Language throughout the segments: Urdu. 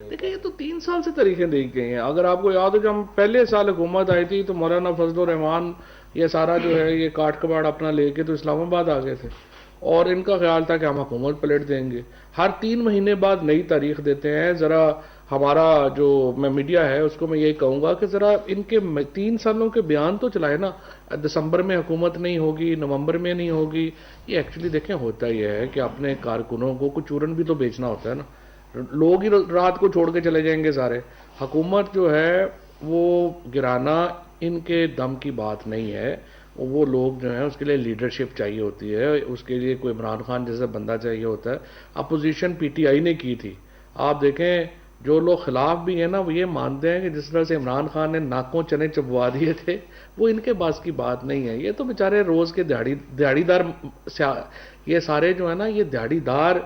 دیکھیں یہ تو 3 سال سے طریقے دیکھ گئے ہیں. اگر آپ کو یاد ہو جب ہم پہلے سال حکومت آئی تھی تو مولانا فضل الرحمان یہ سارا جو ہے یہ کاٹ کباڑ اپنا لے کے تو اسلام آباد آ گئے تھے اور ان کا خیال تھا کہ ہم حکومت پلٹ دیں گے. ہر 3 مہینے بعد نئی تاریخ دیتے ہیں. ذرا ہمارا جو میں میڈیا ہے اس کو میں یہی کہوں گا کہ ذرا ان کے 3 سالوں کے بیان تو چلائے نا. دسمبر میں حکومت نہیں ہوگی، نومبر میں نہیں ہوگی. یہ ایکچولی دیکھیں ہوتا یہ ہے کہ اپنے کارکنوں کو کچھ چورن بھی تو بیچنا ہوتا ہے نا. لوگ ہی رات کو چھوڑ کے چلے جائیں گے سارے. حکومت جو ہے وہ گرانا ان کے دم کی بات نہیں ہے. وہ لوگ جو ہیں اس کے لیے لیڈرشپ چاہیے ہوتی ہے، اس کے لیے کوئی عمران خان جیسا بندہ چاہیے ہوتا ہے. اپوزیشن پی ٹی آئی نے کی تھی. آپ دیکھیں جو لوگ خلاف بھی ہیں نا وہ یہ مانتے ہیں کہ جس طرح سے عمران خان نے ناکوں چنے چبوا دیے تھے وہ ان کے پاس کی بات نہیں ہے. یہ تو بیچارے روز کے دیہڑی دار یہ سارے جو ہے نا یہ دیہڑی دار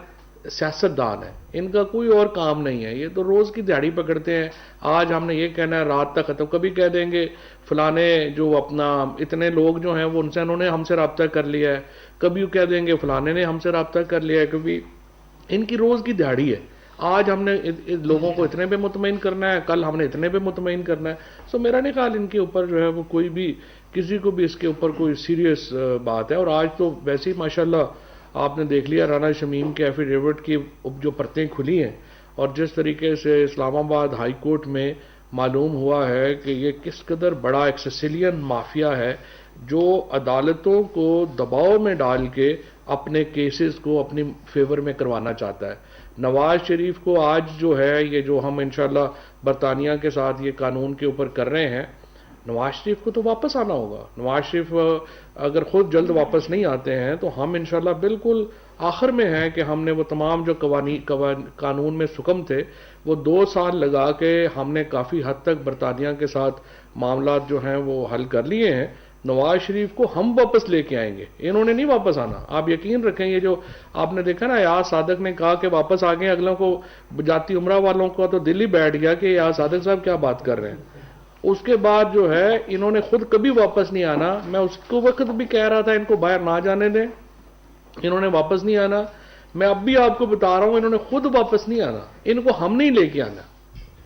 سیاست دان ہے. ان کا کوئی اور کام نہیں ہے. یہ تو روز کی دیہڑی پکڑتے ہیں. آج ہم نے یہ کہنا ہے رات تک ختم. کبھی کہہ دیں گے فلانے جو اپنا اتنے لوگ جو ہیں وہ انہوں نے ہم سے رابطہ کر لیا ہے. کبھی کہہ دیں گے فلانے نے ہم سے رابطہ کر لیا ہے. کبھی ان کی روز کی دیہڑی ہے. آج ہم نے لوگوں کو اتنے پہ مطمئن کرنا ہے، کل ہم نے اتنے پہ مطمئن کرنا ہے. سو میرا نہیں خیال ان کے اوپر جو ہے وہ کوئی بھی کسی کو بھی اس کے اوپر کوئی سیریس بات ہے. اور آج تو ویسے ہی ماشاءاللہ آپ نے دیکھ لیا رانا شمیم کے ایفیڈیوٹ کی جو پرتیں کھلی ہیں اور جس طریقے سے اسلام آباد ہائی کورٹ میں معلوم ہوا ہے کہ یہ کس قدر بڑا ایک سسیلین مافیا ہے جو عدالتوں کو دباؤ میں ڈال کے اپنے کیسز کو اپنی فیور میں کروانا چاہتا ہے. نواز شریف کو آج جو ہے یہ جو ہم انشاءاللہ برطانیہ کے ساتھ یہ قانون کے اوپر کر رہے ہیں، نواز شریف کو تو واپس آنا ہوگا. نواز شریف اگر خود جلد واپس نہیں آتے ہیں تو ہم انشاءاللہ بالکل آخر میں ہیں کہ ہم نے وہ تمام جو قانون میں سکم تھے وہ 2 سال لگا کے ہم نے کافی حد تک برطانیہ کے ساتھ معاملات جو ہیں وہ حل کر لیے ہیں. نواز شریف کو ہم واپس لے کے آئیں گے. انہوں نے نہیں واپس آنا. آپ یقین رکھیں یہ جو آپ نے دیکھا نا یاز صادق نے کہا کہ واپس آ گئے، اگلوں کو جاتی عمرہ والوں کو تو دل ہی بیٹھ گیا کہ یاز صادق صاحب کیا بات کر رہے ہیں. اس کے بعد جو ہے انہوں نے خود کبھی واپس نہیں آنا. میں اس کو وقت بھی کہہ رہا تھا ان کو باہر نہ جانے دیں، انہوں نے واپس نہیں آنا. میں اب بھی آپ کو بتا رہا ہوں انہوں نے خود واپس نہیں آنا. ان کو ہم نہیں لے کے آنا.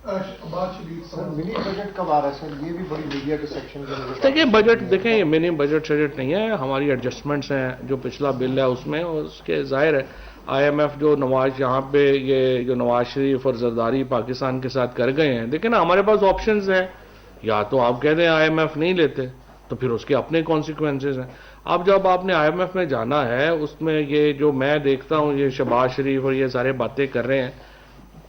منی بجٹ کب آ رہا ہے سر؟ یہ بھی بڑی میڈیا کے سیکشن دیکھیں بجٹ دیکھیں یہ منی بجٹ شجٹ نہیں ہے. ہماری ایڈجسٹمنٹس ہیں جو پچھلا بل ہے اس میں، اور اس کے ظاہر ہے آئی ایم ایف جو نواز یہاں پہ یہ جو نواز شریف اور زرداری پاکستان کے ساتھ کر گئے ہیں. دیکھیں نا ہمارے پاس آپشنز ہیں. یا تو آپ کہہ دیں آئی ایم ایف نہیں لیتے تو پھر اس کے اپنے کانسیکوینسز ہیں. اب جب آپ نے آئی ایم ایف میں جانا ہے اس میں یہ جو میں دیکھتا ہوں یہ شہباز شریف اور یہ سارے باتیں کر رہے ہیں،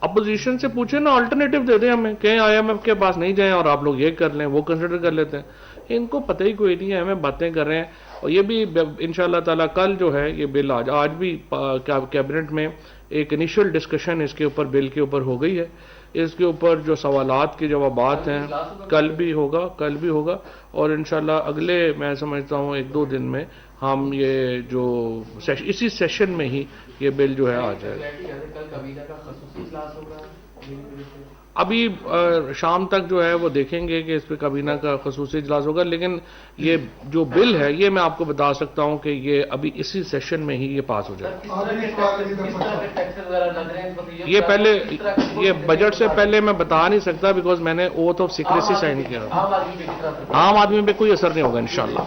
اپوزیشن سے پوچھیں نا الٹرنیٹو دے دیں ہمیں، کہیں آئی ایم ایف کے پاس نہیں جائیں اور آپ لوگ یہ کر لیں وہ کنسیڈر کر لیتے ہیں. ان کو پتہ ہی کوئی نہیں ہے، ہمیں باتیں کر رہے ہیں. اور یہ بھی انشاءاللہ تعالیٰ کل جو ہے یہ بل آج بھی کیبنٹ میں ایک انیشل ڈسکشن اس کے اوپر بل کے اوپر ہو گئی ہے. اس کے اوپر جو سوالات کے جوابات ہیں کل بھی ہوگا اور انشاءاللہ اگلے میں سمجھتا ہوں 1-2 دن میں ہم یہ جو اسی سیشن میں ہی یہ بل جو ہے آ جائے گا. ابھی شام تک جو ہے وہ دیکھیں گے کہ اس پہ کابینہ کا خصوصی اجلاس ہوگا. لیکن یہ جو بل ہے یہ میں آپ کو بتا سکتا ہوں کہ یہ ابھی اسی سیشن میں ہی یہ پاس ہو جائے گا. یہ پہلے یہ بجٹ سے پہلے میں بتا نہیں سکتا بیکاز میں نے اوتھ آف سیکریسی سائن کیا. عام آدمی پہ کوئی اثر نہیں ہوگا انشاءاللہ.